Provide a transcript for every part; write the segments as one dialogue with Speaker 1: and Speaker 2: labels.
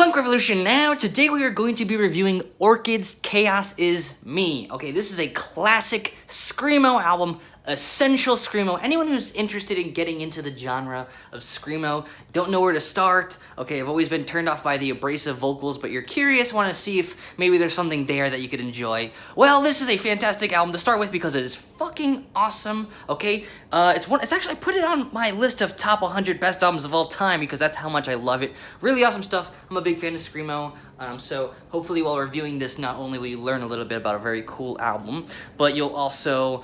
Speaker 1: Punk Revolution now. Today we are going to be reviewing Orchid's Chaos Is Me. Okay, this is a classic screamo album, essential screamo. Anyone who's interested in getting into the genre of screamo, don't know where to start. Okay, I've always been turned off by the abrasive vocals, but you're curious, want to see if maybe there's something there that you could enjoy. Well, this is a fantastic album to start with because it is fucking awesome. Okay, it's actually, I put it on my list of top 100 best albums of all time because that's how much I love it. Really awesome stuff. I'm a big fan of screamo, so hopefully while reviewing this, not only will you learn a little bit about a very cool album, but you'll also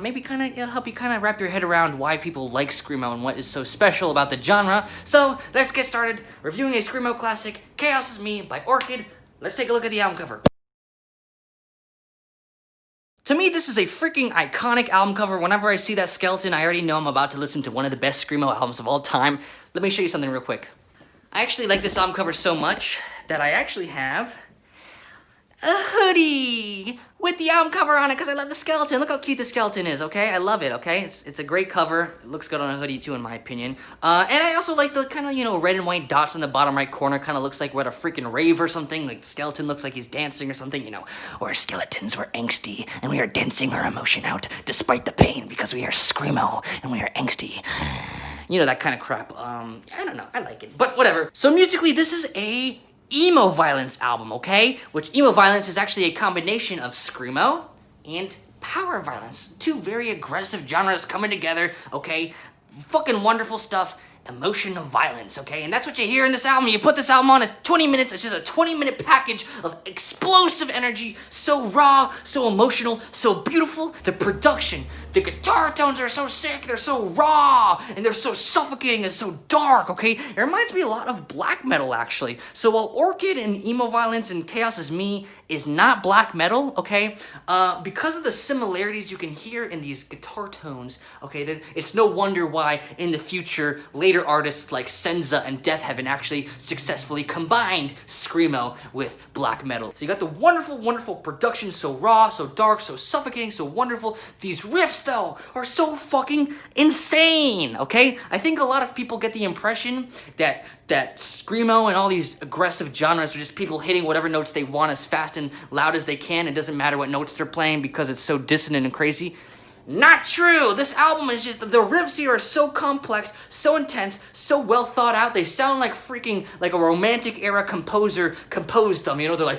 Speaker 1: maybe it'll help you kind of wrap your head around why people like screamo and what is so special about the genre. So let's get started reviewing a screamo classic, Chaos Is Me by Orchid. Let's take a look at the album cover. To me, this is a freaking iconic album cover. Whenever I see that skeleton, I already know I'm about to listen to one of the best screamo albums of all time. Let me show you something real quick. I actually like this album cover so much that I actually have a hoodie with the album cover on it because I love the skeleton. Look how cute the skeleton is, okay? I love it, okay? It's a great cover. It looks good on a hoodie too, in my opinion. And I also like the kind of, red and white dots in the bottom right corner. Kind of looks like we're at a freaking rave or something. Like the skeleton looks like he's dancing or something, We're skeletons, we're angsty, and we are dancing our emotion out despite the pain because we are screamo and we are angsty. That kind of crap. I don't know, I like it, but whatever. So musically, this is a emoviolence album, okay? Which emoviolence is actually a combination of screamo and power violence. Two very aggressive genres coming together, okay? Fucking wonderful stuff. Emotional violence, okay? And that's what you hear in this album. You put this album on, it's 20 minutes. It's just a 20-minute package of explosive energy. So raw, so emotional, so beautiful. The production, the guitar tones are so sick. They're so raw, and they're so suffocating and so dark, okay? It reminds me a lot of black metal, actually. So while Orchid and emoviolence and Chaos Is Me is not black metal, okay? Because of the similarities you can hear in these guitar tones, okay, then it's no wonder why in the future, later artists like Senza and Death Heaven actually successfully combined screamo with black metal. So you got the wonderful, wonderful production, so raw, so dark, so suffocating, so wonderful. These riffs, though, are so fucking insane, okay? I think a lot of people get the impression that screamo and all these aggressive genres are just people hitting whatever notes they want as fast and loud as they can. It doesn't matter what notes they're playing because it's so dissonant and crazy. Not true! This album is just, the riffs here are so complex, so intense, so well thought out. They sound like like a romantic era composer composed them. They're like, like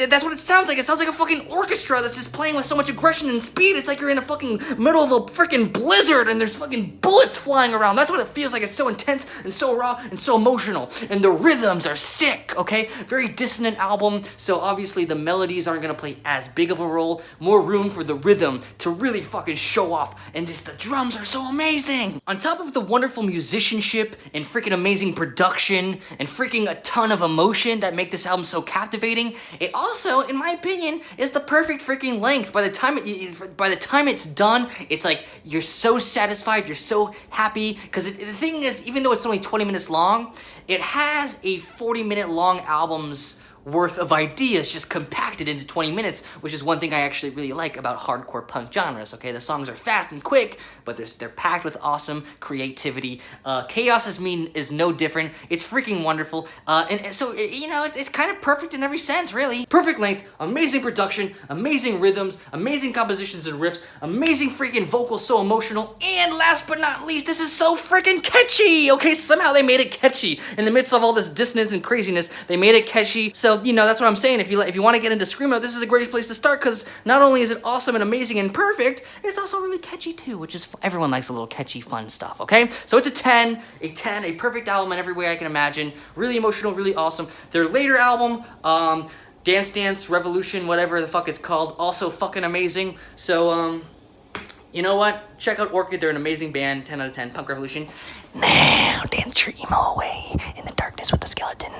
Speaker 1: that's what it sounds like. It sounds like a fucking orchestra that's just playing with so much aggression and speed. It's like you're in a fucking middle of a freaking blizzard and there's fucking bullets flying around. That's what it feels like. It's so intense and so raw and so emotional. And the rhythms are sick, okay? Very dissonant album, so obviously the melodies aren't gonna play as big of a role. More room for the rhythm to really fucking show off, and just the drums are so amazing. On top of the wonderful musicianship and freaking amazing production and freaking a ton of emotion that make this album so captivating, it also, in my opinion, is the perfect freaking length. By the time it's done, it's like you're so satisfied, you're so happy, because the thing is, even though it's only 20 minutes long, it has a 40-minute long album's worth of ideas just compacted into 20 minutes, which is one thing I actually really like about hardcore punk genres, okay? The songs are fast and quick, but they're packed with awesome creativity. Chaos Is Me is no different. It's freaking wonderful. And so, it's kind of perfect in every sense, really. Perfect length, amazing production, amazing rhythms, amazing compositions and riffs, amazing freaking vocals, so emotional, and last but not least, this is so freaking catchy, okay? Somehow they made it catchy. In the midst of all this dissonance and craziness, they made it catchy. So, that's what I'm saying. If you want to get into screamo, this is a great place to start because not only is it awesome and amazing and perfect, it's also really catchy too, which is, everyone likes a little catchy, fun stuff, okay? So it's a 10, a perfect album in every way I can imagine. Really emotional, really awesome. Their later album, Dance Dance Revolution, whatever the fuck it's called, also fucking amazing. So, you know what? Check out Orchid. They're an amazing band. 10 out of 10. Punk Revolution. Now dance your emo away in the darkness with the skeleton.